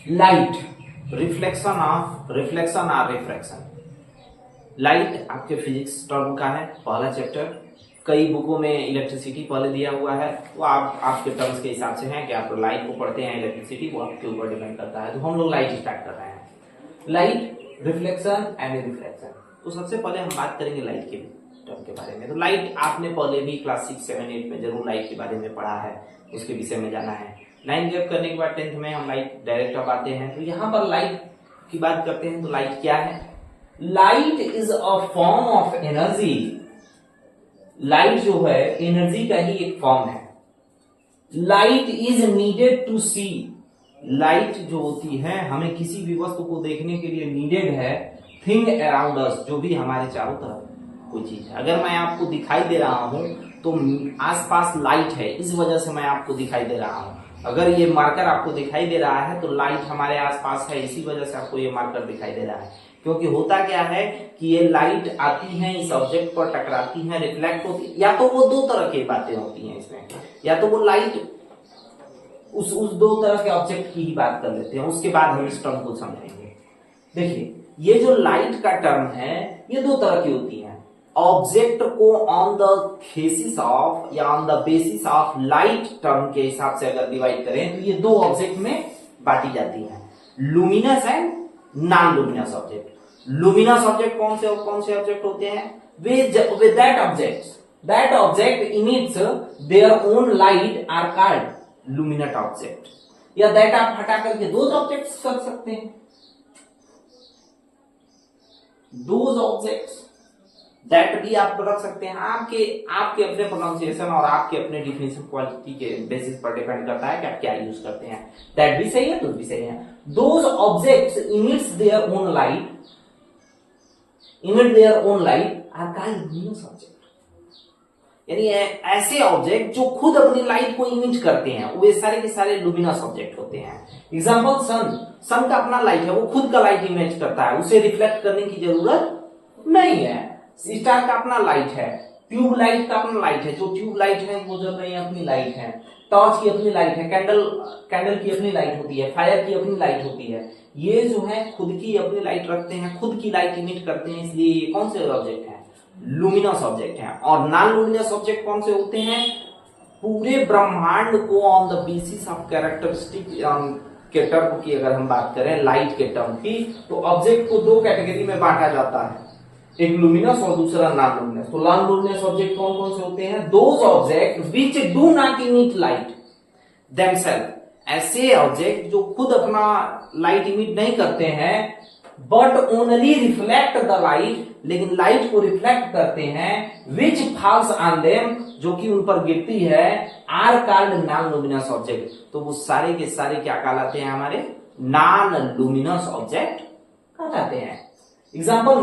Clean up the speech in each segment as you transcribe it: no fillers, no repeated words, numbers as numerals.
Light, reflection और refraction. Light आपके physics term का है, पहला चैप्टर। कई बुकों में इलेक्ट्रिसिटी पहले दिया हुआ है, वो आपके टर्म्स के हिसाब से है कि आप लाइट को पढ़ते हैं, इलेक्ट्रिसिटी वो आपके ऊपर डिपेंड करता है। तो हम लोग लाइट स्टार्ट कर रहे हैं। Light, reflection and refraction. तो सबसे पहले हम बात करेंगे लाइट के टर्म के बारे में। तो लाइट आपने पहले भी क्लास 6, 7, 8 में जरूर लाइट के बारे में पढ़ा है, उसके विषय में जाना है। 9 गैप करने के बाद 10th में हम लाइट डायरेक्ट अब आते हैं। तो यहाँ पर लाइट की बात करते हैं। तो लाइट क्या है? Light is a form of energy. Light जो है एनर्जी का ही एक फॉर्म है। Light is needed to see. Light जो होती है हमें किसी भी वस्तु को देखने के लिए नीडेड है। थिंग अराउंड अस, जो भी हमारे चारों तरफ कोई चीज है। अगर मैं आपको दिखाई दे रहा हूं तो आसपास लाइट है, इस वजह से मैं आपको दिखाई दे रहा हूं। अगर ये मार्कर आपको दिखाई दे रहा है तो लाइट हमारे आसपास है, इसी वजह से आपको ये मार्कर दिखाई दे रहा है। क्योंकि होता क्या है कि ये लाइट आती है, इस ऑब्जेक्ट पर टकराती है, रिफ्लेक्ट होती है। या तो वो दो तरह की बातें होती हैं इसमें, या तो वो लाइट उस दो तरह के ऑब्जेक्ट की ही बात कर लेते हैं, उसके बाद हम इस टर्म को समझेंगे। देखिए, ये जो लाइट का टर्म है ये दो तरह की होती है। ऑब्जेक्ट को ऑन द बेसिस ऑफ या on the basis of light term के हिसाब से अगर डिवाइड करें तो ये दो ऑब्जेक्ट में बांटी जाती है, luminous and non luminous object. Luminous object कौन से ऑब्जेक्ट होते हैं? with that object emits their own light are called luminous object। या that आप हटा करके those objects कर सकते हैं। those objects that भी आप रख सकते हैं। आपके अपने प्रोनाउंसिएशन और आपके अपने डिफिनेशन क्वालिटी के बेसिस पर डिपेंड करता है कि आप क्या यूज करते हैं। that भी सही है, तो भी सही है। those objects emits their own light are called luminous object। यानी ऐसे ऑब्जेक्ट जो खुद अपनी लाइट को इमिट करते हैं वे सारे के सारे लुमिनस ऑब्जेक्ट होते हैं। एग्जांपल सन का अपना लाइट है, वो खुद का लाइट इमिट करता है, उसे रिफ्लेक्ट करने की जरूरत नहीं है। स्टार का अपना लाइट है, ट्यूब लाइट का अपना लाइट है, जो ट्यूब लाइट है वो जल रही है, अपनी लाइट है। टॉर्च की अपनी लाइट है, कैंडल की अपनी लाइट होती है, फायर की अपनी लाइट होती है। ये जो है खुद की अपनी लाइट रखते हैं, खुद की लाइट इमिट करते हैं, इसलिए ये कौन से ऑब्जेक्ट है? लुमिनस ऑब्जेक्ट है। और नॉन लुमिनस ऑब्जेक्ट कौन से होते हैं? पूरे ब्रह्मांड को on the basis of characteristic के टर्म की अगर हम बात करें, लाइट के टर्म की, तो ऑब्जेक्ट को दो कैटेगरी में बांटा जाता है, एक लुमिनस और दूसरा नॉन लुमिनस। तो नॉन लुमिनस ऑब्जेक्ट कौन कौन से होते हैं? Those object which do not emit light themselves. ऐसे ऑब्जेक्ट जो खुद अपना लाइट इमिट नहीं करते हैं, but only reflect the light, लेकिन लाइट को रिफ्लेक्ट करते हैं, विच फॉल्स ऑन देम, जो कि उन पर गिरती है, are called non luminous object. तो वो सारे के सारे क्या कहलाते हैं? हमारे नॉन लुमिनस ऑब्जेक्ट कहलाते हैं। एग्जांपल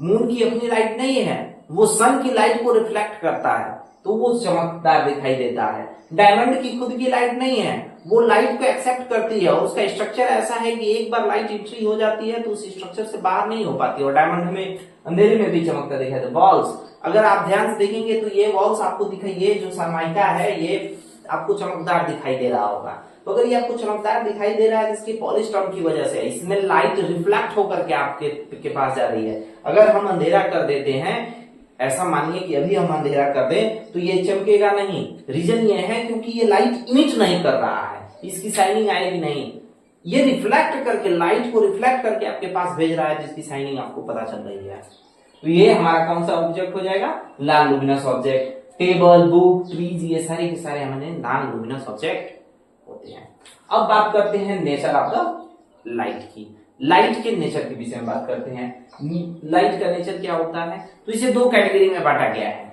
मून की अपनी लाइट नहीं है, वो सन की लाइट को रिफ्लेक्ट करता है तो वो चमकदार दिखाई देता है। डायमंड की खुद की लाइट नहीं है, वो लाइट को एक्सेप्ट करती है और उसका स्ट्रक्चर ऐसा है कि एक बार लाइट एंट्री हो जाती है तो उस स्ट्रक्चर से बाहर नहीं हो पाती, और डायमंड में अंधेरे में भी चमकता दिखाई देता। वॉल्स, अगर आप ध्यान से देखेंगे तो ये वॉल्स आपको दिखाई, ये जो सरमाइका है ये आपको चमकदार दिखाई दे रहा होगा। तो अगर ये आपको चमकदार दिखाई दे रहा है इसकी पॉलिश टर्म की वजह से, इसमें लाइट रिफ्लेक्ट होकर के आपके पास जा रही है। अगर हम अंधेरा कर देते हैं, ऐसा मानिए कि अभी हम अंधेरा कर दें तो ये चमकेगा नहीं। रीजन ये है क्योंकि ये लाइट इमिट नहीं कर रहा है, इसकी शाइनिंग आएगी नहीं। ये रिफ्लेक्ट करके, लाइट को रिफ्लेक्ट करके आपके पास भेज रहा है, जिसकी शाइनिंग आपको पता चल रही है। तो ये हमारा कौन सा ऑब्जेक्ट हो जाएगा? Non luminous object. Table, book, trees, ये सारे के सारे हमारे नॉन लुमिनस ऑब्जेक्ट होते हैं। अब बात करते हैं नेचर ऑफ द लाइट की। लाइट के नेचर के विषय में बात करते हैं। लाइट का नेचर क्या होता है? तो इसे दो कैटेगरी में बांटा गया है।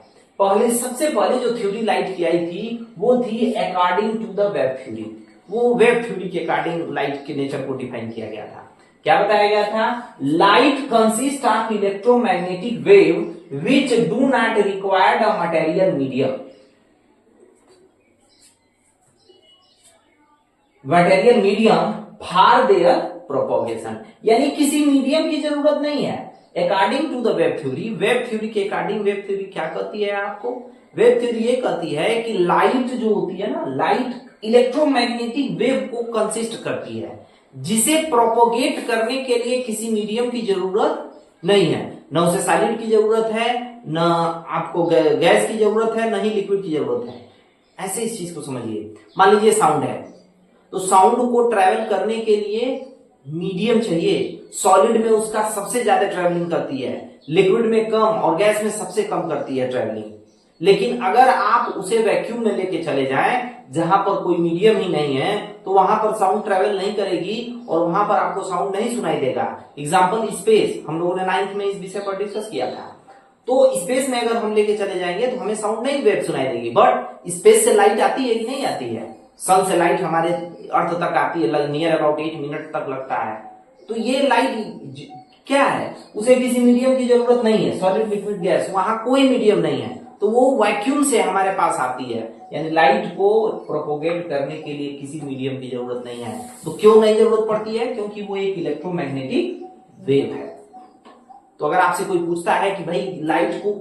सबसे पहले जो थ्योरी लाइट की आई थी वो थी according to the wave theory. वो वेब थ्योरी के अकॉर्डिंग लाइट के नेचर को डिफाइन किया गया था। क्या बताया गया था? Light consist of electromagnetic wave which do not required a material medium. Material medium for their propagation, यानी किसी मीडियम की जरूरत नहीं है। According to the wave theory के अकॉर्डिंग वेब थ्योरी क्या कहती है आपको? वेब थ्योरी ये कहती है कि लाइट जो होती है ना, लाइट इलेक्ट्रोमैग्नेटिक वेव को कंसिस्ट करती है। जिसे प्रोपोगेट करने के लिए किसी मीडियम की जरूरत नहीं है, न उसे सॉलिड की जरूरत है, न आपको गैस की जरूरत है, न ही लिक्विड की जरूरत है। ऐसे इस चीज को समझिए। मान लीजिए साउंड है, तो साउंड को ट्रेवल करने के लिए मीडियम चाहिए। सॉलिड में उसका सबसे ज्यादा ट्रेवलिंग करती है, लिक्विड में कम और गैस में सबसे कम करती है ट्रेवलिंग। लेकिन अगर आप उसे वैक्यूम में लेके चले जाएं जहां पर कोई मीडियम ही नहीं है, तो वहां पर साउंड ट्रेवल नहीं करेगी और वहां पर आपको साउंड नहीं सुनाई देगा। एग्जाम्पल स्पेस, हम लोगों ने 9th में इस विषय पर डिस्कस किया था। तो स्पेस में अगर हम लेके चले जाएंगे तो हमें साउंड नहीं वेव सुनाई देगी, बट स्पेस से लाइट आती है कि नहीं आती है? सन से लाइट हमारे अर्थ तक आती है, नियर अबाउट 8 मिनट तक लगता है। तो ये लाइट क्या है, उसे किसी मीडियम की जरूरत नहीं है, सॉलिड लिक्विड गैस, वहां कोई मीडियम नहीं है, तो वो वैक्यूम से हमारे पास आती है। यानी लाइट को प्रोपोगेट करने के लिए किसी मीडियम की जरूरत नहीं है। तो क्यों नहीं जरूरत पड़ती है? क्योंकि वो एक इलेक्ट्रोमैग्नेटिक वेव है। तो अगर आपसे कोई पूछता है कि भाई लाइट को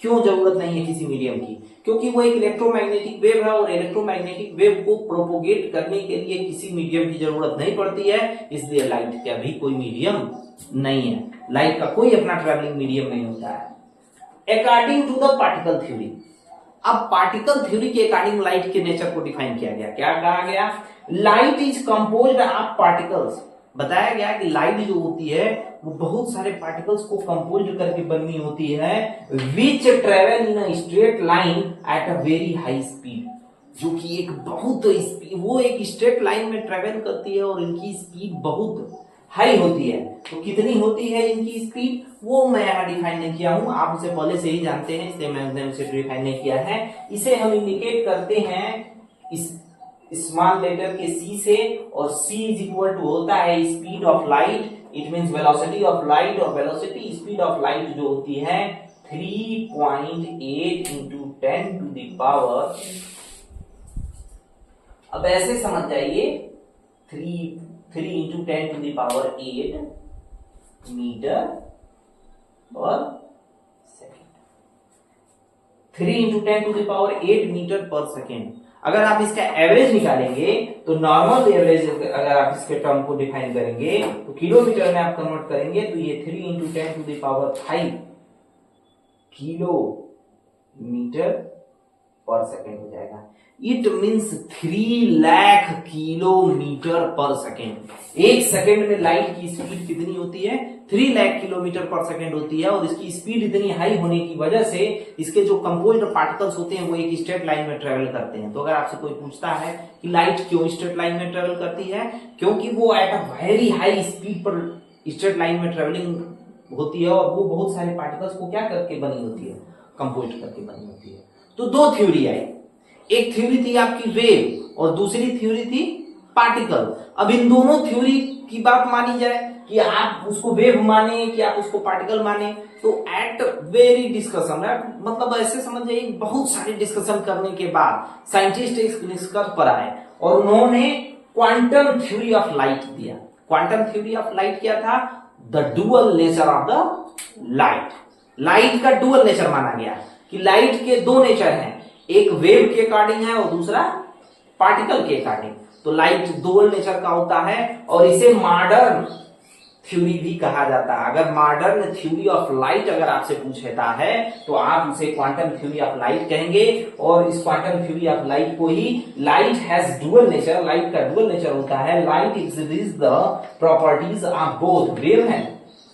क्यों जरूरत नहीं है किसी मीडियम की, क्योंकि वो एक इलेक्ट्रोमैग्नेटिक वेव है और इलेक्ट्रोमैग्नेटिक वेव को प्रोपोगेट करने के लिए किसी मीडियम की जरूरत नहीं पड़ती है, इसलिए लाइट का भी कोई मीडियम नहीं है। लाइट का कोई अपना ट्रेवलिंग मीडियम नहीं होता है। According to the particle theory, अब पार्टिकल थ्योरी के अकॉर्डिंग लाइट के नेचर को डिफाइन किया गया। क्या कहा गया? Light is composed of particles. बताया गया कि लाइट जो होती है वो बहुत सारे पार्टिकल्स को कंपोज करके बनी होती है, which travel in a straight line at a very high speed, जो कि एक बहुत वो एक स्ट्रेट लाइन में ट्रेवल करती है और इनकी स्पीड बहुत हाई होती है। तो कितनी होती है इनकी स्पीड, वो मैं यहाँ डिफाइन नहीं किया हूं, आप उसे पहले से ही जानते हैं, इसलिए मैंने उसे डिफाइन नहीं किया है। इसे हम इंडिकेट करते हैं इस स्मॉल लेटर के C से, और C इज इक्वल टू होता है speed of light, it means velocity of light, और वेलोसिटी स्पीड ऑफ लाइट जो होती है 3.8 इंटू 10 टू द पावर, अब ऐसे समझ जाइए, 3 into 10 to the power 8 metre per second. 3 into 10 to the power 8 metre per second. अगर आप इसका एवरेज निकालेंगे तो नॉर्मल एवरेज अगर आप इसके टर्म को डिफाइन करेंगे तो किलोमीटर में आप कन्वर्ट करेंगे तो ये 3 into 10 to the power 5 kilometre पर सेकेंड हो जाएगा। इट मीन्स 3 लाख किलोमीटर पर सेकेंड। एक सेकेंड में लाइट की स्पीड कितनी होती है? 3 लाख किलोमीटर पर सेकेंड होती है, और इसकी स्पीड इतनी हाई होने की वजह से इसके जो कंपोज्ड पार्टिकल्स होते हैं वो एक स्ट्रेट लाइन में ट्रेवल करते हैं। तो अगर आपसे कोई पूछता है कि लाइट क्यों स्ट्रेट लाइन में ट्रेवल करती है, क्योंकि वो eight a very high speed पर स्ट्रेट लाइन में ट्रेवलिंग होती है, और वो बहुत सारे पार्टिकल्स को क्या करके बनी होती है? कंपोज्ड करके बनी होती है। तो दो थ्योरी आई, एक थ्योरी थी आपकी वेव और दूसरी थ्योरी थी पार्टिकल। अब इन दोनों थ्योरी की बात मानी जाए कि आप उसको वेव माने कि आप उसको पार्टिकल माने, तो एट वेरी डिस्कशन, मतलब ऐसे समझ जाइए बहुत सारे डिस्कशन करने के बाद साइंटिस्ट इस निष्कर्ष पर आए और उन्होंने क्वांटम थ्योरी ऑफ लाइट दिया। क्वांटम थ्योरी ऑफ लाइट क्या था? The dual nature of the light. Light का डुअल नेचर माना गया कि लाइट के दो नेचर हैं, एक वेव के अकॉर्डिंग है और दूसरा पार्टिकल के अकॉर्डिंग। तो लाइट डुअल नेचर का होता है और इसे मॉडर्न थ्योरी भी कहा जाता है। अगर मॉडर्न थ्योरी ऑफ लाइट अगर आपसे पूछता है तो आप उसे क्वांटम थ्योरी ऑफ लाइट कहेंगे, और इस क्वांटम थ्योरी ऑफ लाइट को ही light has dual nature, light का डुअल नेचर होता है। Light exhibits the properties of both wave and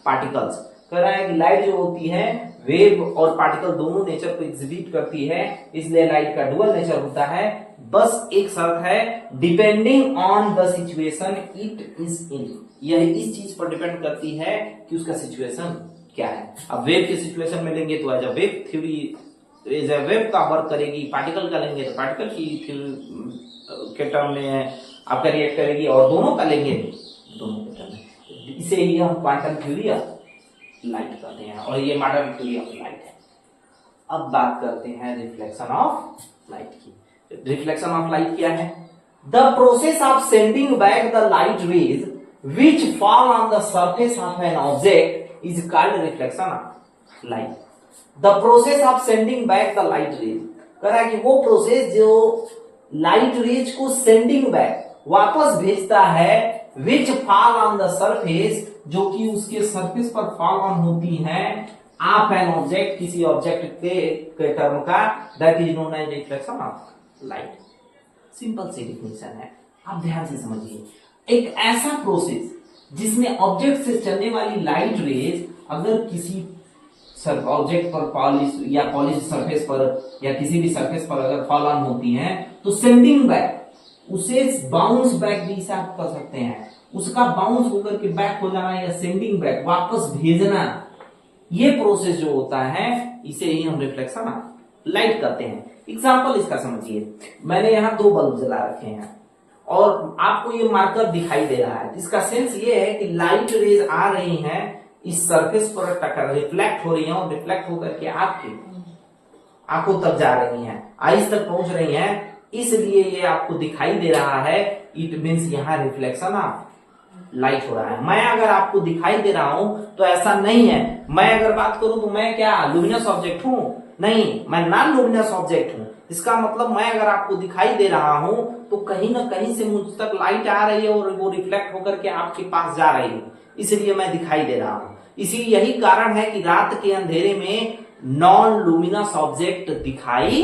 particles. कह रहा है कि लाइट जो होती है वेव और पार्टिकल दोनों नेचर को एग्जिबिट करती है, इसलिए लाइट का डुअल नेचर होता है। बस एक शर्त है, depending on the situation it is in. यह इस चीज पर डिपेंड करती है कि उसका सिचुएशन क्या है। अब वेव के सिचुएशन में लेंगे तो as a wave theory as a wave का वर्क करेगी, पार्टिकल का लेंगे तो पार्टिकल की के टर्म में आपका रिएक्ट करेगी, और दोनों का लेंगे दोनों के टर्म में। इसे ही हम क्वांटम थ्योरी लाइट करते हैं, और ये मॉडर्न थ्योरी ऑफ लाइट है। अब बात करते हैं रिफ्लेक्शन ऑफ लाइट की। रिफ्लेक्शन ऑफ लाइट क्या है? The process of sending back the light rays which fall on the surface of an object is called reflection of light. The process of sending back the light rays, कह रहा है कि वो process जो light rays को sending back वापस भेजता है which fall on the surface, जो कि उसके सरफेस पर फॉल ऑन होती है, ऑफ एन ऑब्जेक्ट, किसी ऑब्जेक्ट के टर्म का, that is known as reflection of light. Simple सी डिफिनेशन है, आप ध्यान से समझिए। एक ऐसा प्रोसेस जिसमें ऑब्जेक्ट से चलने वाली लाइट रेज अगर किसी ऑब्जेक्ट पर पॉलिश या पॉलिश सरफेस पर या किसी भी सरफेस पर अगर फॉल ऑन होती है, तो सेंडिंग बैक, उसे बाउंस बैक भी इसे आप कर सकते हैं, उसका बाउंस होकर के बैक हो जाना या सेंडिंग बैक वापस भेजना, ये प्रोसेस जो होता है इसे ही हम रिफ्लेक्शन ऑफ लाइट कहते हैं। एग्जांपल इसका समझिए, मैंने यहाँ 2 बल्ब जला रखे हैं और आपको ये मार्कर दिखाई दे रहा है, इसका सेंस ये है कि लाइट रेज आ रही हैं, इस सरफेस पर टक्कर रिफ्लेक्ट हो रही है और रिफ्लेक्ट होकर के आपकी आंखों तक जा रही हैं, आईज तक पहुंच रही हैं, इसलिए ये आपको दिखाई दे रहा है। इट मीन्स यहाँ रिफ्लेक्शन ऑफ लाइट हो रहा है। मैं अगर आपको दिखाई दे रहा हूं तो ऐसा नहीं है, मैं अगर बात करूं तो मैं क्या लुमिनस ऑब्जेक्ट हूं? नहीं, मैं नॉन लुमिनस ऑब्जेक्ट हूं। इसका मतलब मैं अगर आपको दिखाई दे रहा हूं तो कहीं ना कहीं से मुझ तक लाइट आ रही है और वो रिफ्लेक्ट होकर के आपके पास जा रही है, इसलिए मैं दिखाई दे रहा हूं। यही कारण है कि रात के अंधेरे में नॉन लुमिनस ऑब्जेक्ट दिखाई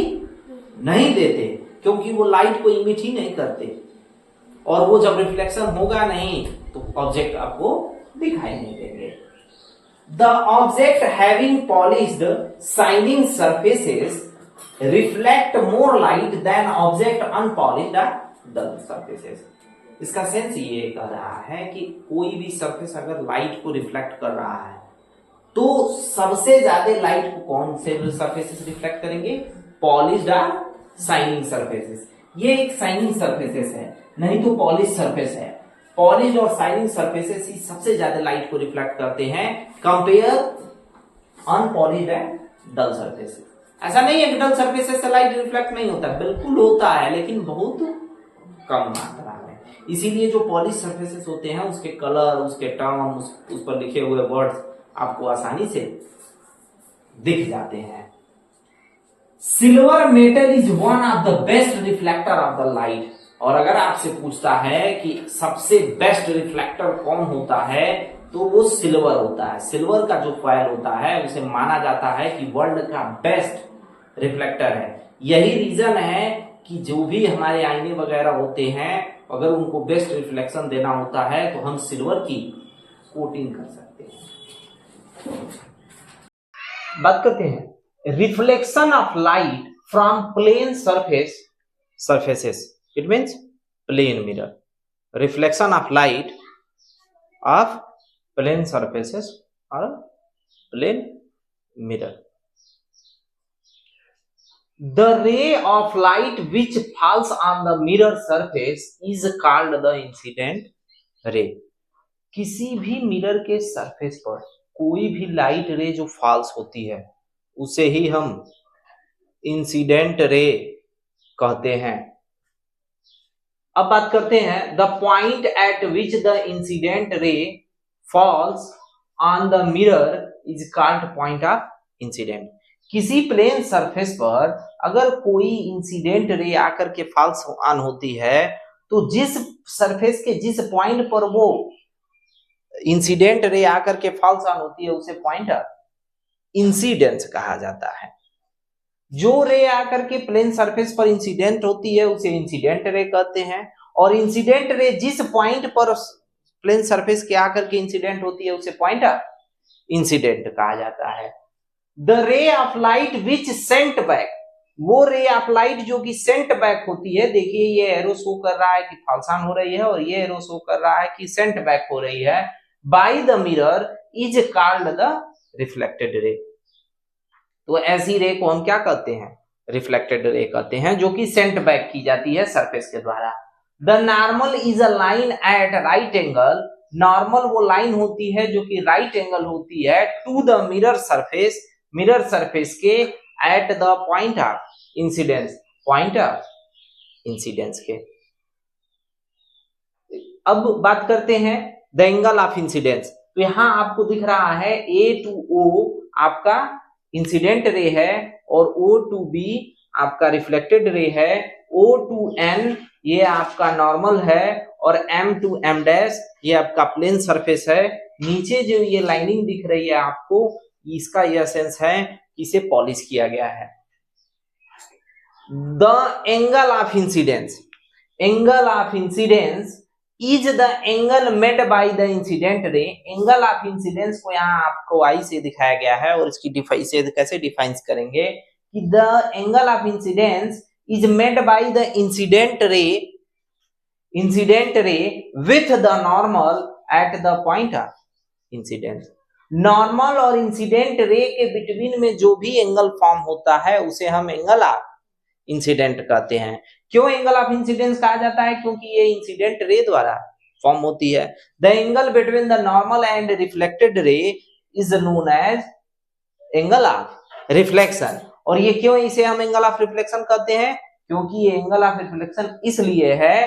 नहीं देते, क्योंकि वो लाइट को इमिट ही नहीं करते, और वो जब रिफ्लेक्शन होगा नहीं तो ऑब्जेक्ट आपको दिखाई नहीं देंगे। The object having polished shining surfaces reflect more light than object unpolished dull surfaces. इसका सेंस ये कह रहा है कि कोई भी सरफेस अगर लाइट को रिफ्लेक्ट कर रहा है तो सबसे ज्यादा लाइट को कौन से सरफेसेस रिफ्लेक्ट करेंगे? पॉलिश्ड और शाइनिंग सरफेसेस। ये एक शाइनिंग सरफेसेस है, नहीं तो पॉलिश सरफेस है। पॉलिश और शाइनिंग सरफेसेस ही सबसे ज्यादा लाइट को रिफ्लेक्ट करते हैं compare unpolished and dull surfaces. ऐसा नहीं है कि डल सरफेसेस से लाइट रिफ्लेक्ट नहीं होता, बिल्कुल होता है, लेकिन बहुत कम मात्रा में। इसीलिए जो पॉलिश सरफेसेस होते हैं उसके कलर, उसके टर्म, उस पर लिखे हुए वर्ड्स आपको आसानी से दिख जाते हैं। Silver metal is one of the best reflector of the light. और अगर आपसे पूछता है कि सबसे बेस्ट रिफ्लेक्टर कौन होता है तो वो सिल्वर होता है। सिल्वर का जो फॉयल होता है उसे माना जाता है कि वर्ल्ड का बेस्ट रिफ्लेक्टर है। यही रीजन है कि जो भी हमारे आईने वगैरह होते हैं अगर उनको बेस्ट रिफ्लेक्शन देना होता है तो हम सिल्वर की कोटिंग कर सकते हैं। बात करते हैं reflection of light from plane surfaces. It means plane mirror. Reflection of light of plane surfaces or plane mirror. The ray of light which falls on the mirror surface is called the incident ray. किसी भी mirror के surface पर कोई भी light रे जो false होती है उसे ही हम इंसिडेंट रे कहते हैं। अब बात करते हैं the point eight which the incident रे falls on the mirror is called point of incident. किसी प्लेन सरफेस पर अगर कोई इंसिडेंट रे आकर के फॉल्स ऑन होती है तो जिस सरफेस के जिस पॉइंट पर वो इंसिडेंट रे आकर के फॉल्स ऑन होती है उसे पॉइंट ऑफ इंसिडेंस कहा जाता है। जो रे आकर के प्लेन सरफेस पर इंसिडेंट होती है उसे इंसिडेंट रे कहते हैं, और इंसिडेंट रे जिस पॉइंट पर प्लेन सरफेस के आकर के इंसिडेंट होती है उसे पॉइंट ऑफ इंसिडेंट कहा जाता है। The ray of light which Saint back, वो रे ऑफ लाइट जो कि सेंट बैक होती है, देखिए ये एरो शो कर रहा है कि फॉल्स ऑन हो रही है और ये एरो शो कर रहा है कि सेंट बैक हो रही है, by the mirror is called the reflected रे। तो ऐसी रे को हम क्या कहते हैं? रिफ्लेक्टेड रे कहते हैं, जो कि सेंट बैक की जाती है सरफेस के द्वारा। The normal is a line at right angle, normal वो लाइन होती है जो कि राइट एंगल होती है to the mirror surface, mirror surface के at the point of incidence, point of incidence के। अब बात करते हैं द एंगल ऑफ इंसिडेंस। तो यहां आपको दिख रहा है A to O आपका इंसिडेंट रे है और O to B आपका रिफ्लेक्टेड रे है, O to N ये आपका नॉर्मल है और M to M डैश ये आपका प्लेन सरफेस है। नीचे जो ये लाइनिंग दिख रही है आपको, इसका यह सेंस है कि इसे पॉलिश किया गया है। The angle of incidence, angle of incidence is the angle made by the incident रे। एंगल ऑफ इंसिडेंस को यहाँ आपको आई से दिखाया गया है और इसकी इसे कैसे डिफाइन करेंगे कि the angle of incidence is made by the incident रे with the normal at the point of incidence. Normal और इंसिडेंट रे के बिटवीन में जो भी एंगल फॉर्म होता है उसे हम एंगल ऑफ इंसिडेंट कहते हैं। क्यों एंगल ऑफ इंसिडेंस कहा जाता है? क्योंकि ये इंसिडेंट रे द्वारा फॉर्म होती है। The angle between the normal and reflected ray is known as angle of reflection. और ये क्यों इसे हम एंगल ऑफ रिफ्लेक्शन कहते हैं? क्योंकि ये एंगल ऑफ रिफ्लेक्शन इसलिए है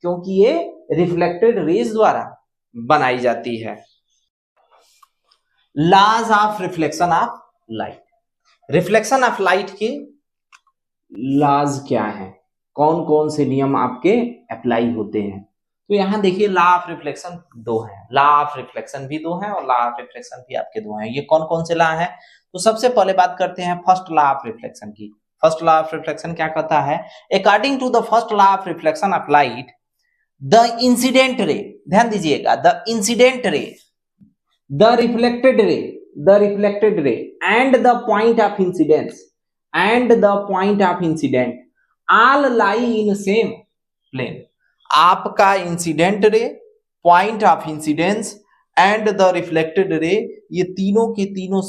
क्योंकि ये रिफ्लेक्टेड रेज द्वारा बनाई जाती है। Laws of reflection of light, reflection of light के लॉज क्या है, कौन कौन से नियम आपके अप्लाई होते हैं? तो यहां देखिए लॉ ऑफ रिफ्लेक्शन दो है, लॉ ऑफ रिफ्लेक्शन भी दो है और लॉ ऑफ रिफ्लेक्शन भी आपके दो हैं। ये कौन कौन से लॉ है? तो सबसे पहले बात करते हैं फर्स्ट लॉ ऑफ रिफ्लेक्शन की। फर्स्ट लॉ ऑफ रिफ्लेक्शन क्या कहता है? According to the first law of reflection of light the incident ray, ध्यान दीजिएगा, the incident ray, the reflected ray and the point of incidence all lie in same plane। आपका incident ray, point of incidence and the reflected ray, ये तीनों के तीनों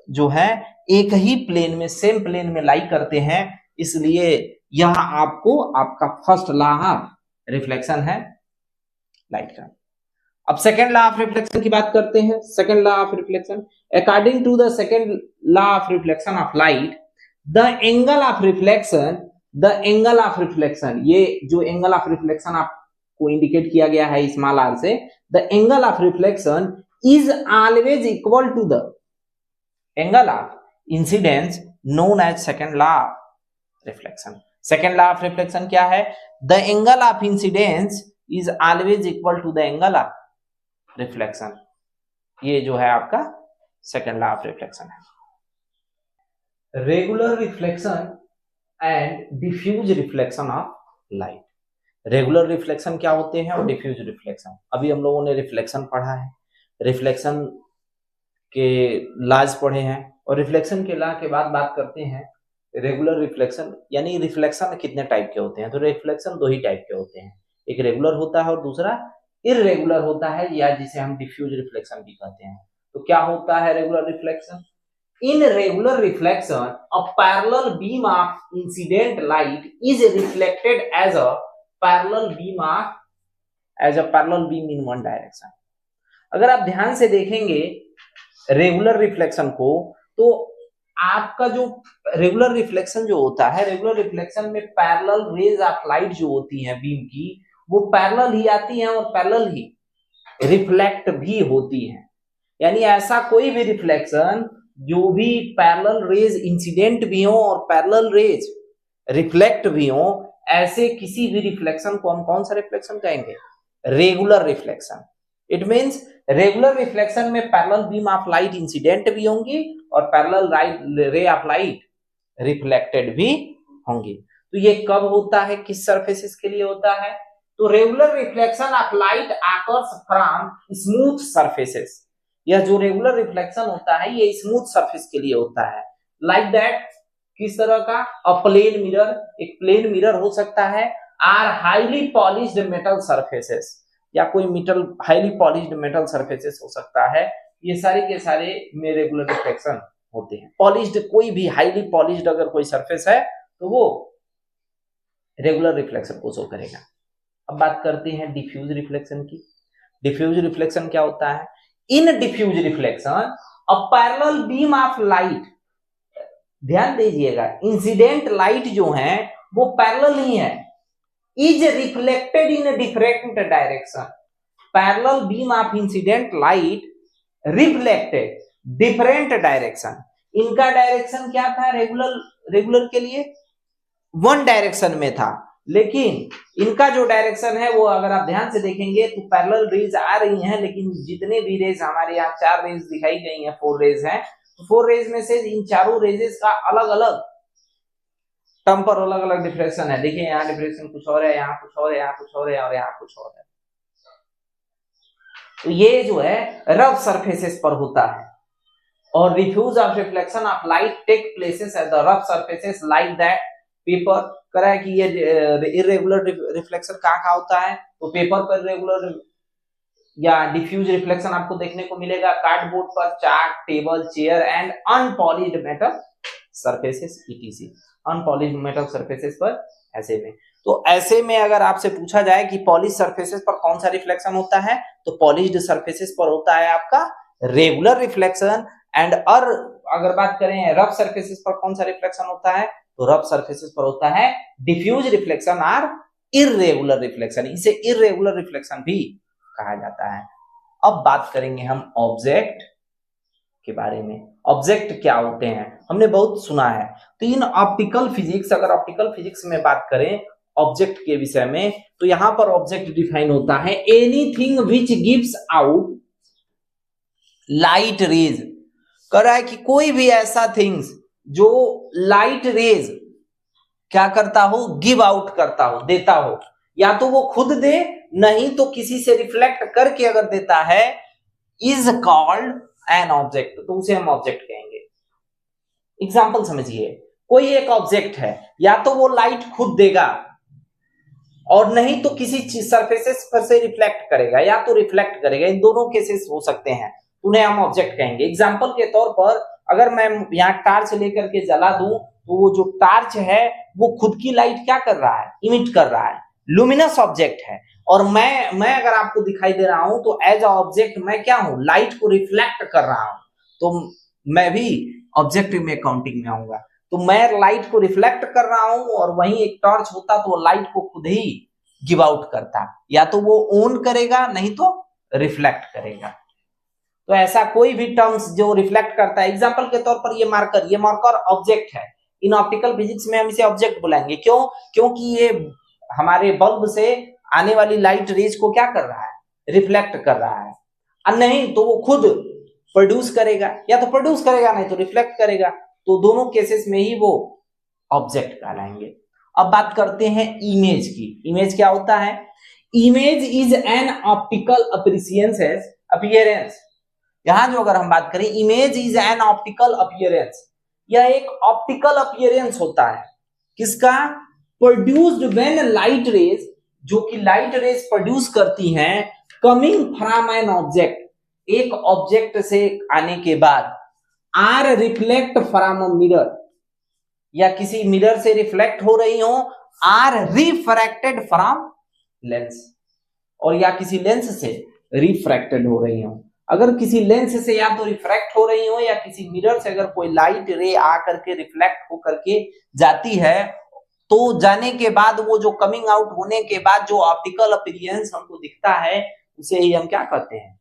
जो है एक ही प्लेन में, सेम प्लेन में लाई करते हैं, इसलिए यह आपको आपका फर्स्ट लॉ ऑफ रिफ्लेक्शन है लाइट का। अब सेकेंड लॉ ऑफ रिफ्लेक्शन की बात करते हैं। Second law of reflection, according to the second law of reflection of light the angle of reflection, ये जो एंगल ऑफ रिफ्लेक्शन आपको इंडिकेट किया गया है स्मॉल आर से, the angle of reflection is always equal to the angle of incidence known as second law of reflection. Second law of reflection क्या है? The angle of incidence is always equal to the angle of reflection. ये जो है आपका second law of reflection है। Regular reflection and diffuse reflection of light. Regular reflection क्या होते हैं और डिफ्यूज रिफ्लेक्शन, अभी हम लोगों ने रिफ्लेक्शन पढ़ा है, रिफ्लेक्शन के लॉज पढ़े हैं और रिफ्लेक्शन के लॉ के बाद बात करते हैं रेगुलर रिफ्लेक्शन, यानी रिफ्लेक्शन कितने टाइप के होते हैं। तो रिफ्लेक्शन दो ही टाइप के होते हैं, एक रेगुलर होता है और दूसरा इररेगुलर होता है, या जिसे हम डिफ्यूज रिफ्लेक्शन भी कहते हैं। तो क्या होता है regular reflection? In regular reflection, a parallel beam of incident light is reflected as a parallel beam in one direction। अगर आप ध्यान से देखेंगे रेगुलर रिफ्लेक्शन को, तो आपका जो रेगुलर रिफ्लेक्शन जो होता है, रेगुलर रिफ्लेक्शन में पैरेलल रेज ऑफ लाइट जो होती है बीम की, वो पैरेलल ही आती हैं और पैरेलल ही रिफ्लेक्ट भी होती हैं। यानी ऐसा कोई भी रिफ्लेक्शन जो भी पैरेलल रेज इंसिडेंट भी हो और पैरेलल रेज रिफ्लेक्ट भी हो, ऐसे किसी भी रिफ्लेक्शन को हम कौन सा रिफ्लेक्शन कहेंगे? Regular reflection. It means regular reflection में parallel beam of light incident भी होंगी और parallel ray of light reflected भी होंगी। तो ये कब होता है, किस सरफेसेस के लिए होता है? तो regular reflection of light occurs from smooth surfaces. यह जो रेगुलर रिफ्लेक्शन होता है ये स्मूथ सरफेस के लिए होता है। लाइक दैट, किस तरह का? अ प्लेन मिरर, एक प्लेन मिरर हो सकता है, or highly polished metal surfaces, या कोई metal highly polished metal surfaces हो सकता है। ये सारे के सारे में रेगुलर रिफ्लेक्शन होते हैं। पॉलिश्ड, कोई भी हाईली पॉलिश्ड अगर कोई सरफेस है तो वो रेगुलर रिफ्लेक्शन को शो करेगा। अब बात करते हैं डिफ्यूज रिफ्लेक्शन की। डिफ्यूज रिफ्लेक्शन क्या होता है? In diffuse reflection a parallel beam of light, ध्यान दीजिएगा, इंसिडेंट लाइट जो है वो पैरेलल ही है, is reflected in different direction. Parallel beam of incident light reflected different direction. इनका डायरेक्शन क्या था? रेगुलर के लिए वन डायरेक्शन में था, लेकिन इनका जो डायरेक्शन है वो अगर आप ध्यान से देखेंगे तो पैरेलल रेज आ रही हैं, लेकिन जितने भी रेज हमारे यहाँ 4 रेज दिखाई गई हैं, 4 रेज हैं, तो 4 रेज में से इन चारों रेजेस का अलग अलग टर्म पर अलग अलग डिफ्रेक्शन है। देखिए यहाँ डिफ्रेक्शन कुछ और है, यहाँ कुछ और है, यहाँ कुछ और है और यहाँ कुछ और है। तो ये जो है रफ सरफेसेस पर होता है और diffuse of reflection of light take places at the rough surfaces like that paper. कह रहा है कि ये इरेगुलर रिफ्लेक्शन कहाँ होता है, तो पेपर पर रेगुलर या डिफ्यूज रिफ्लेक्शन आपको देखने को मिलेगा कार्डबोर्ड पर, chart, table, chair and unpolished metal surfaces etc, unpolished metal surfaces पर। ऐसे में तो ऐसे में अगर आपसे पूछा जाए कि पॉलिश सरफेसेस पर कौन सा रिफ्लेक्शन होता है, तो पॉलिश्ड सरफेसेस पर होता है आपका रेगुलर रिफ्लेक्शन। एंड और अगर बात करें रफ सरफेसेस पर कौन सा रिफ्लेक्शन होता है, तो रफ सरफेसेस पर होता है डिफ्यूज रिफ्लेक्शन और इररेगुलर रिफ्लेक्शन। इसे इररेगुलर रिफ्लेक्शन भी कहा जाता है। अब बात करेंगे हम ऑब्जेक्ट के बारे में। ऑब्जेक्ट क्या होते हैं, हमने बहुत सुना है। तो इन ऑप्टिकल फिजिक्स, अगर ऑप्टिकल फिजिक्स में बात करें ऑब्जेक्ट के विषय में, तो यहां पर ऑब्जेक्ट डिफाइन होता है anything which gives out light rays. कह रहा है कि कोई भी ऐसा थिंग्स जो लाइट रेज क्या करता हो, गिव आउट करता हो, देता हो, या तो वो खुद दे, नहीं तो किसी से रिफ्लेक्ट करके अगर देता है, इज कॉल्ड एन ऑब्जेक्ट। तो उसे हम ऑब्जेक्ट कहेंगे। एग्जाम्पल समझिए, कोई एक ऑब्जेक्ट है, या तो वो लाइट खुद देगा और नहीं तो किसी सरफेसेस पर से रिफ्लेक्ट करेगा, या तो रिफ्लेक्ट करेगा। इन दोनों केसेस हो सकते हैं, उन्हें हम ऑब्जेक्ट कहेंगे। एग्जाम्पल के तौर पर अगर मैं यहाँ टार्च लेकर के जला दूं, तो वो जो टार्च है वो खुद की लाइट क्या कर रहा है, इमिट कर रहा है, लुमिनस ऑब्जेक्ट है। और मैं अगर आपको दिखाई दे रहा हूं तो एज अ ऑब्जेक्ट मैं क्या हूं, लाइट को रिफ्लेक्ट कर रहा हूं, तो मैं भी ऑब्जेक्टिव में काउंटिंग में आऊंगा। तो मैं लाइट को रिफ्लेक्ट कर रहा हूं और वहीं एक टॉर्च होता तो वो लाइट को खुद ही गिव आउट करता, या तो वो ऑन करेगा नहीं तो रिफ्लेक्ट करेगा। तो ऐसा कोई भी टर्म्स जो रिफ्लेक्ट करता है, एग्जांपल के तौर पर ये मार्कर ऑब्जेक्ट है। इन ऑप्टिकल फिजिक्स में हम इसे ऑब्जेक्ट बुलाएंगे। क्यों? क्योंकि ये हमारे बल्ब से आने वाली लाइट रेज को क्या कर रहा है, रिफ्लेक्ट कर रहा है। और नहीं तो वो खुद प्रोड्यूस करेगा, या तो प्रोड्यूस करेगा नहीं तो रिफ्लेक्ट करेगा। तो दोनों केसेस में ही वो ऑब्जेक्ट कहलाएंगे। अब बात करते हैं इमेज की। इमेज क्या होता है? Image is an optical appearance. यहां जो अगर हम बात करें, image is an optical appearance, यह एक ऑप्टिकल अपीयरेंस होता है। किसका? प्रोड्यूस्ड व्हेन लाइट रेज, जो कि लाइट रेज प्रोड्यूस करती हैं कमिंग फ्रॉम एन ऑब्जेक्ट, एक ऑब्जेक्ट से आने के बाद, are reflect from a mirror, या किसी मिरर से रिफ्लेक्ट हो रही हो, आर रिफ्रैक्टेड फ्रॉम लेंस, और या किसी लेंस से रिफ्रैक्टेड हो रही हो। अगर किसी लेंस से या तो रिफ्रैक्ट हो रही हो या किसी मिरर से अगर कोई लाइट रे आकर के रिफ्लेक्ट होकर के जाती है, तो जाने के बाद वो जो कमिंग आउट होने के बाद जो ऑप्टिकल अपीयरेंस हमको दिखता है, उसे ही हम क्या कहते हैं,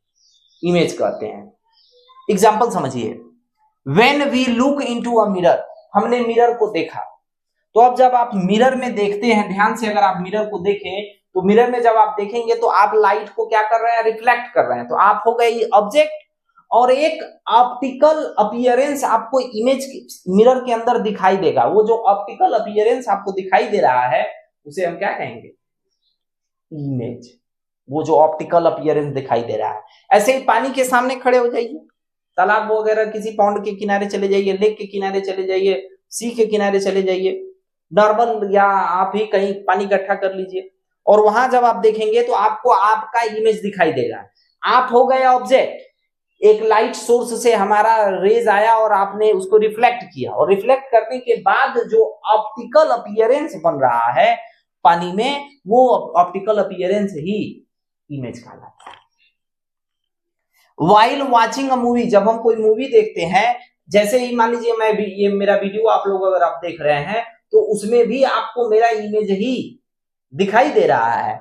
इमेज कहते हैं। एग्जांपल समझिए, when we look into a mirror, हमने मिरर को देखा। तो अब जब आप मिरर में देखते हैं, ध्यान से अगर आप मिरर को देखें, तो मिरर में जब आप देखेंगे तो आप लाइट को क्या कर रहे हैं, रिफ्लेक्ट कर रहे हैं। तो आप हो गए ऑब्जेक्ट, और एक ऑप्टिकल अपीयरेंस आपको इमेज मिरर के अंदर दिखाई देगा। वो जो ऑप्टिकल अपीयरेंस आपको दिखाई दे रहा है उसे हम क्या कहेंगे, इमेज। वो जो ऑप्टिकल अपीयरेंस दिखाई दे रहा है। ऐसे ही पानी के सामने खड़े हो जाइए, तालाब वगैरह किसी पॉन्ड के किनारे चले जाइए, लेक के किनारे चले जाइए, सी के किनारे चले जाइए, नॉर्मल, या आप ही कहीं पानी इकट्ठा कर लीजिए, और वहां जब आप देखेंगे तो आपको आपका इमेज दिखाई देगा। आप हो गए ऑब्जेक्ट, एक लाइट सोर्स से हमारा रेज आया और आपने उसको रिफ्लेक्ट किया, और रिफ्लेक्ट करने के बाद जो ऑप्टिकल अपीयरेंस बन रहा है पानी में, वो ऑप्टिकल अपीयरेंस ही इमेज कहलाता है। वाइल वॉचिंग अ मूवी, जब हम कोई मूवी देखते हैं, जैसे ही मान लीजिए मैं भी, ये मेरा वीडियो आप लोग अगर आप देख रहे हैं, तो उसमें भी आपको मेरा इमेज ही दिखाई दे रहा है।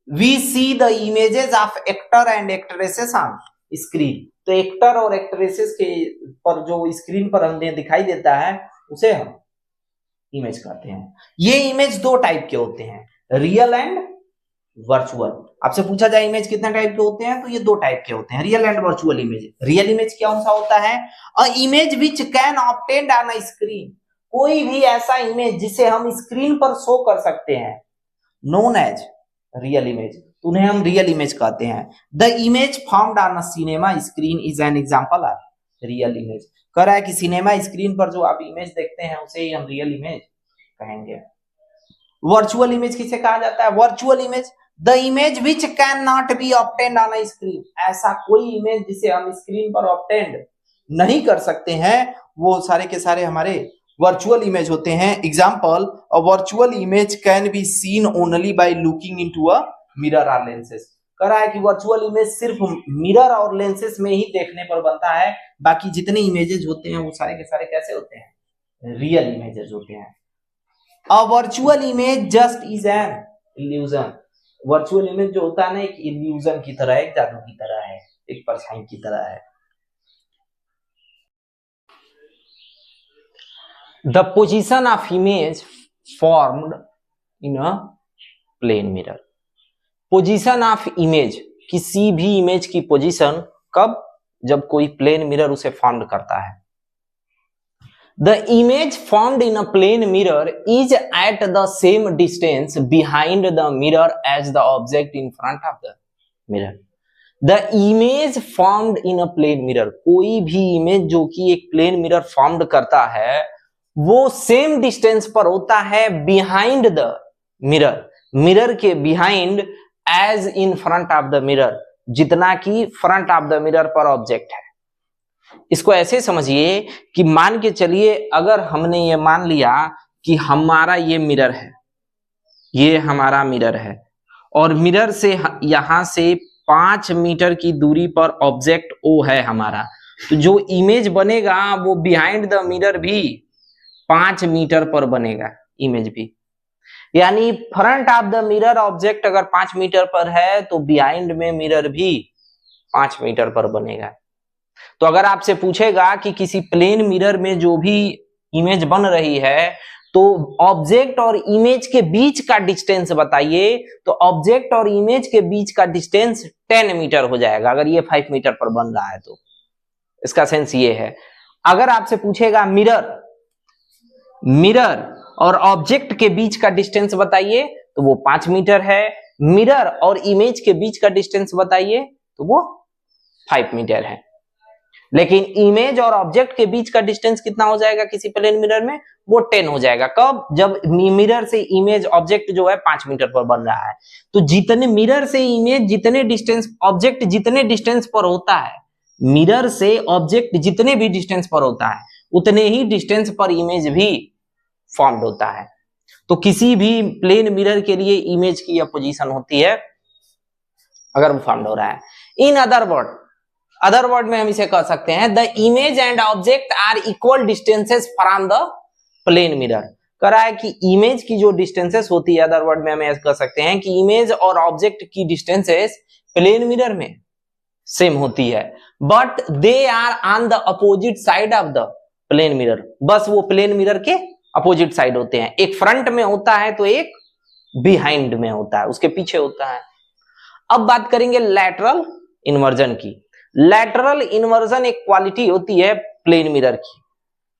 We see the images of actor and actresses on screen. तो एक्टर और एक्ट्रेसेस के पर जो स्क्रीन पर हमें दिखाई देता है, उसे हम इमेज कहते हैं। ये इमेज दो टाइप के होते हैं, रियल एंड वर्चुअल। आपसे पूछा जाए इमेज कितने टाइप के होते हैं, तो ये दो टाइप के होते हैं, real and virtual image. Real image क्या सा होता है, अ image which can obtained on a screen, कोई भी ऐसा इमेज जिसे हम स्क्रीन पर शो कर सकते हैं, नोन एज रियल इमेज, उन्हें हम रियल इमेज कहते हैं। The image formed on a cinema screen is an example of real image. कह रहा है कि सिनेमा स्क्रीन पर जो आप इमेज देखते हैं उसे ही हम रियल इमेज कहेंगे। वर्चुअल इमेज किसे कहा जाता है, virtual image the image which can not B obtained on a screen, ऐसा कोई इमेज जिसे हम स्क्रीन पर ऑब्टेन्ड नहीं कर सकते हैं, वो सारे के सारे हमारे वर्चुअल इमेज होते हैं। Example, a virtual image can be seen only by looking into a mirror और लेंसेज। कह रहा है कि वर्चुअल इमेज सिर्फ मिरर और लेंसेज में ही देखने पर बनता है, बाकी जितने इमेजेस होते हैं वो सारे के सारे कैसे होते हैं, रियल इमेजेस होते हैं। A virtual image just is an illusion, virtual image जो होता है ना एक इल्यूजन की तरह, एक जादू की तरह है, एक परछाई की तरह है। The position of image formed in a plane mirror, position of image, किसी भी इमेज की पोजीशन कब, जब कोई प्लेन मिरर उसे फॉर्म करता है। The image formed in a plane mirror is at the same distance behind the mirror as the object in front of the mirror. The image formed in a plane mirror, कोई भी image जो कि एक plane mirror formed करता है वो same distance पर होता है बिहाइंड द मिरर, मिरर के behind, as in front of the mirror, जितना कि फ्रंट ऑफ द मिरर पर ऑब्जेक्ट है। इसको ऐसे समझिए कि मान के चलिए अगर हमने ये मान लिया कि हमारा ये मिरर है, ये हमारा मिरर है और मिरर से यहां से 5 मीटर की दूरी पर ऑब्जेक्ट ओ है हमारा, तो जो इमेज बनेगा वो बिहाइंड द मिरर भी 5 मीटर पर बनेगा इमेज भी। यानी front of the mirror object अगर 5 मीटर पर है तो बिहाइंड में मिरर भी 5 मीटर पर बनेगा। तो अगर आपसे पूछेगा कि किसी प्लेन मिरर में जो भी इमेज बन रही है तो ऑब्जेक्ट और इमेज के बीच का डिस्टेंस बताइए, तो ऑब्जेक्ट और इमेज के बीच का डिस्टेंस 10 मीटर हो जाएगा अगर ये 5 मीटर पर बन रहा है तो। इसका सेंस ये है। अगर आपसे पूछेगा मिरर और ऑब्जेक्ट के बीच का डिस्टेंस बताइए तो वो 5 मीटर है, मिरर और इमेज के बीच का डिस्टेंस बताइए तो वो 5 मीटर है। लेकिन इमेज और ऑब्जेक्ट के बीच का डिस्टेंस कितना हो जाएगा किसी प्लेन मिरर में, वो 10 हो जाएगा। कब, जब मिरर से इमेज ऑब्जेक्ट जो है 5 मीटर पर बन रहा है। तो जितने मिरर से इमेज जितने डिस्टेंस, ऑब्जेक्ट जितने डिस्टेंस पर होता है, मिरर से ऑब्जेक्ट जितने भी डिस्टेंस पर होता है उतने ही डिस्टेंस पर इमेज भी फॉर्म्ड होता है। तो किसी भी प्लेन मिरर के लिए इमेज की यह पोजीशन होती है अगर वो फॉर्म्ड हो रहा है। इन अदर वर्ड में हम इसे कह सकते हैं the image and object are equal distances from the plane mirror. कह रहा है कि इमेज की जो डिस्टेंसेस होती है, अदर वर्ड में हम ऐसे कह सकते हैं कि इमेज और ऑब्जेक्ट की डिस्टेंसेस प्लेन मिरर में सेम होती है, but they are on the opposite side of the plane mirror. बस वो प्लेन मिरर के अपोजिट साइड होते हैं, एक फ्रंट में होता है तो एक बिहाइंड में होता है, उसके पीछे होता है। अब बात करेंगे लैटरल इन्वर्जन की। लैटरल इन्वर्जन एक क्वालिटी होती है प्लेन मिरर की,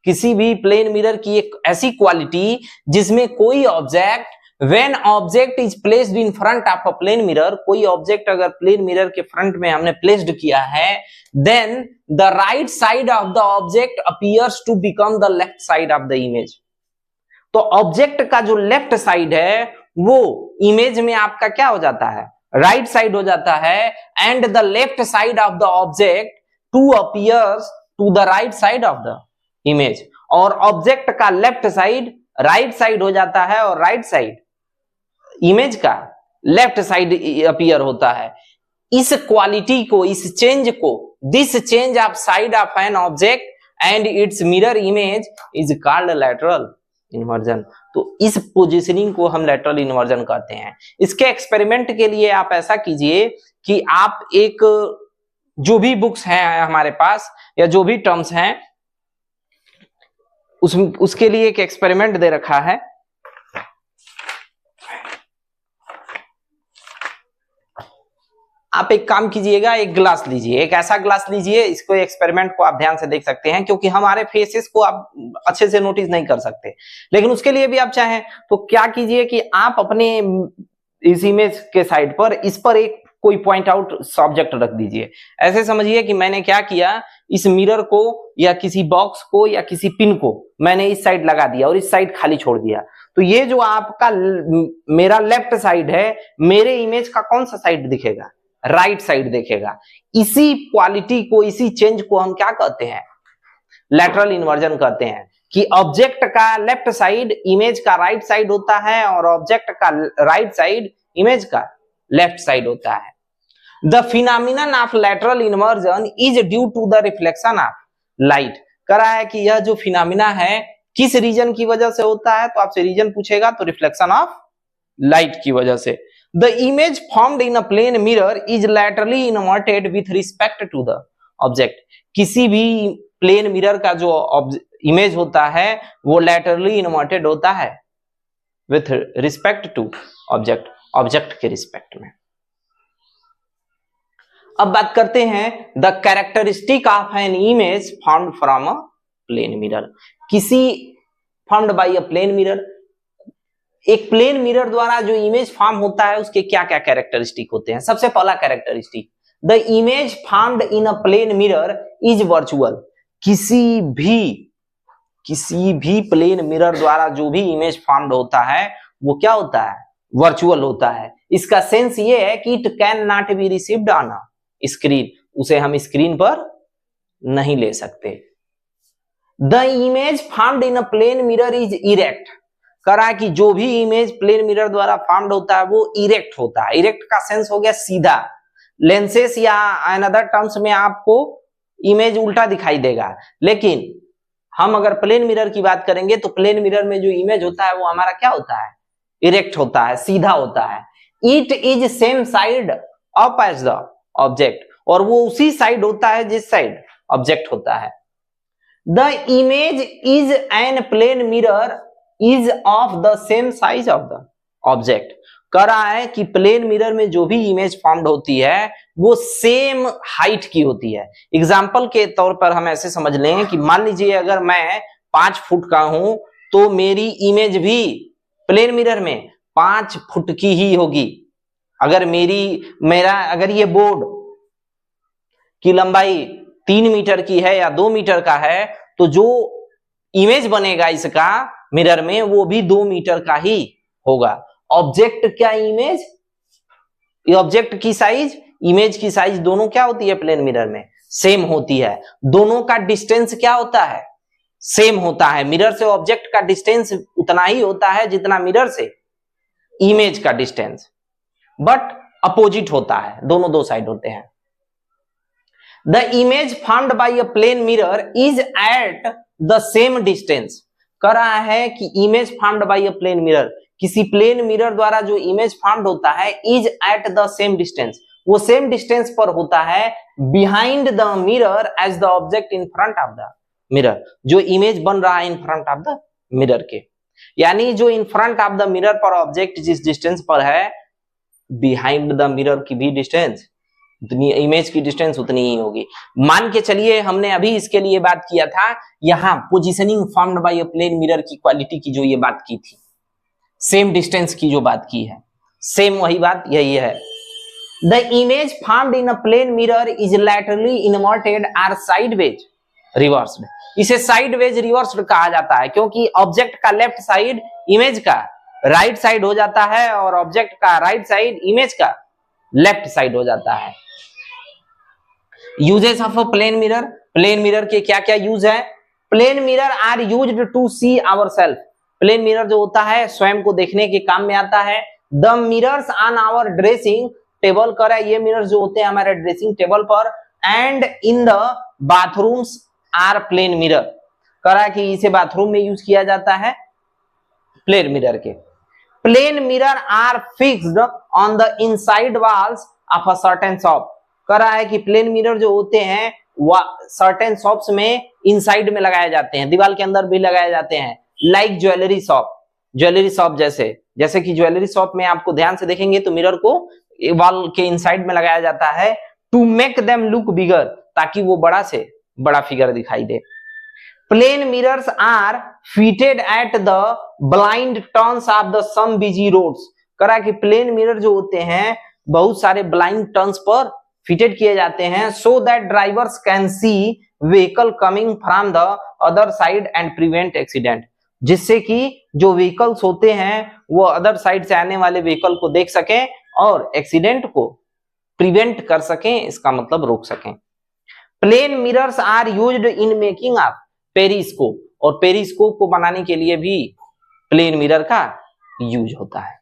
किसी भी प्लेन मिरर की एक ऐसी क्वालिटी जिसमें कोई object, when object is placed in front of a plane mirror, कोई ऑब्जेक्ट अगर प्लेन मिरर के फ्रंट में हमने प्लेस्ड किया है, then the right side of the object appears to become the left side of the image. तो object का जो लेफ्ट साइड है वो इमेज में आपका क्या हो जाता है, राइट साइड हो जाता है, and the left side of the object to appears to the right side of the image. और ऑब्जेक्ट का लेफ्ट साइड राइट साइड हो जाता है और राइट साइड इमेज का लेफ्ट साइड अपीयर होता है। इस क्वालिटी को, इस चेंज को, this change of side of an object and its mirror image is called lateral inversion. तो इस पोजीशनिंग को हम लैटरल इन्वर्जन कहते हैं। इसके एक्सपेरिमेंट के लिए आप ऐसा कीजिए कि आप एक, जो भी बुक्स हैं हमारे पास या जो भी टर्म्स हैं उसके लिए एक एक्सपेरिमेंट दे रखा है। आप एक काम कीजिएगा, एक ग्लास लीजिए, एक ऐसा ग्लास लीजिए, इसको एक्सपेरिमेंट को आप ध्यान से देख सकते हैं, क्योंकि हमारे फेसेस को आप अच्छे से नोटिस नहीं कर सकते, लेकिन उसके लिए भी आप चाहें तो क्या कीजिए कि आप अपने इस इमेज के साइड पर इस पर एक कोई पॉइंट आउट सब्जेक्ट रख दीजिए। ऐसे समझिए कि मैंने क्या किया, इस मिरर को या किसी बॉक्स को या किसी पिन को मैंने इस साइड लगा दिया और इस साइड खाली छोड़ दिया। तो ये जो आपका मेरा लेफ्ट साइड है, मेरे इमेज का कौन सा साइड दिखेगा? राइट साइड देखेगा। इसी क्वालिटी को, इसी चेंज को हम क्या कहते हैं? लैटरल इन्वर्जन कहते हैं, कि ऑब्जेक्ट का लेफ्ट साइड इमेज का राइट साइड होता है और ऑब्जेक्ट का राइट साइड इमेज का लेफ्ट साइड होता है। The phenomenon of lateral inversion is due to the reflection of light. कह रहा है कि यह जो फिनोमिना है किस रीजन की वजह से होता है, तो आपसे रीजन पूछेगा तो रिफ्लेक्शन ऑफ लाइट की वजह से। The image formed in a plane mirror is laterally inverted with respect to the object. किसी भी प्लेन मिरर का जो इमेज होता है वो लैटरली इन्वर्टेड होता है with respect to object, object के रिस्पेक्ट में। अब बात करते हैं the characteristic of an image formed from a plane mirror. किसी formed by a plane mirror, एक प्लेन मिरर द्वारा जो इमेज फॉर्म होता है उसके क्या क्या कैरेक्टरिस्टिक होते हैं? सबसे पहला characteristic, the image formed in a plane mirror is virtual. किसी भी प्लेन मिरर द्वारा जो भी इमेज फॉर्म्ड होता है वो क्या होता है? वर्चुअल होता है। इसका सेंस ये है कि it can not be received on a screen, उसे हम स्क्रीन पर नहीं ले सकते। The image formed in a plane mirror is erect. करा कि जो भी इमेज प्लेन मिरर द्वारा फॉर्म्ड होता है वो इरेक्ट होता है। इरेक्ट का सेंस हो गया सीधा। लेंसेस या अनदर टर्म्स में आपको इमेज उल्टा दिखाई देगा, लेकिन हम अगर प्लेन मिरर की बात करेंगे तो प्लेन मिरर में जो इमेज होता है वो हमारा क्या होता है? इरेक्ट होता है, सीधा होता है। It is same side up as the object, और वो उसी साइड होता है जिस साइड ऑब्जेक्ट होता है। The image is an plane mirror is of the same size of the object. कह रहा है कि प्लेन मिरर में जो भी इमेज फॉर्म्ड होती है वो सेम हाइट की होती है। एग्जाम्पल के तौर पर हम ऐसे समझ लें कि मान लीजिए अगर मैं 5 फुट का हूं तो मेरी इमेज भी प्लेन मिरर में 5 फुट की ही होगी। अगर अगर ये बोर्ड की लंबाई 3 मीटर की है या 2 मीटर का है, तो जो इमेज बनेगा इसका मिरर में वो भी 2 मीटर का ही होगा। ऑब्जेक्ट क्या इमेज, ऑब्जेक्ट की साइज, इमेज की साइज दोनों क्या होती है प्लेन मिरर में? सेम होती है। दोनों का डिस्टेंस क्या होता है? सेम होता है। मिरर से ऑब्जेक्ट का डिस्टेंस उतना ही होता है जितना मिरर से इमेज का डिस्टेंस, बट अपोजिट होता है, दोनों दो साइड होते हैं। The image formed by a plane mirror is at the same distance. कह रहा है कि image formed by a plane mirror, किसी प्लेन मिरर द्वारा जो इमेज फॉर्म्ड होता है is at the same distance, वो सेम डिस्टेंस पर होता है behind the mirror as the object in front of the mirror. जो इमेज बन रहा है in front of the mirror के, यानी जो इन फ्रंट ऑफ द मिरर पर ऑब्जेक्ट जिस डिस्टेंस पर है, बिहाइंड द मिरर की भी डिस्टेंस उतनी, इमेज की डिस्टेंस उतनी ही होगी। मान के चलिए हमने अभी इसके लिए बात किया था, यहां positioning formed by a plane mirror की क्वालिटी की जो ये बात की थी, सेम डिस्टेंस की जो बात की है, सेम वही बात यही है। The image formed in a plane mirror is laterally inverted or sideways reversed. इसे साइडवेज रिवर्स्ड कहा जाता है क्योंकि ऑब्जेक्ट का लेफ्ट साइड इमेज का राइट साइड हो जाता है और ऑब्जेक्ट का राइट साइड इमेज का लेफ्ट साइड हो जाता है। Uses of a plane mirror, plane mirror के क्या क्या यूज है? Plane mirror are used to see ourselves. Plane mirror जो होता है स्वयं को देखने के काम में आता है। The mirrors on our dressing table, कर ये मिरर जो होते हैं हमारे ड्रेसिंग टेबल पर, and in the bathrooms are plane mirror. करा कि इसे बाथरूम में यूज किया जाता है प्लेन मिरर के। Plane mirror are fixed on the inside walls of a certain shop. कह रहा है कि प्लेन मिरर जो होते हैं सर्टेन शॉप्स में इनसाइड में लगाए जाते हैं, दीवार के अंदर भी लगाए जाते हैं, लाइक ज्वेलरी शॉप जैसे कि ज्वेलरी शॉप में आपको ध्यान से देखेंगे तो मिरर को वॉल के इनसाइड में लगाया जाता है to make them look bigger, ताकि वो बड़ा से बड़ा फिगर दिखाई दे। Plane mirrors are fitted at the blind turns of the some busy roads. करा कि प्लेन मिरर जो होते हैं बहुत सारे ब्लाइंड टर्न्स पर फिटेड किए जाते हैं, so that drivers can see vehicle coming from the other side and prevent accident, जिससे कि जो व्हीकल्स होते हैं वो अदर साइड से आने वाले व्हीकल को देख सकें और एक्सीडेंट को प्रिवेंट कर सकें, इसका मतलब रोक सकें। Plane mirrors are used in making of periscope, और पेरिस्कोप को बनाने के लिए भी प्लेन मिरर का यूज होता है।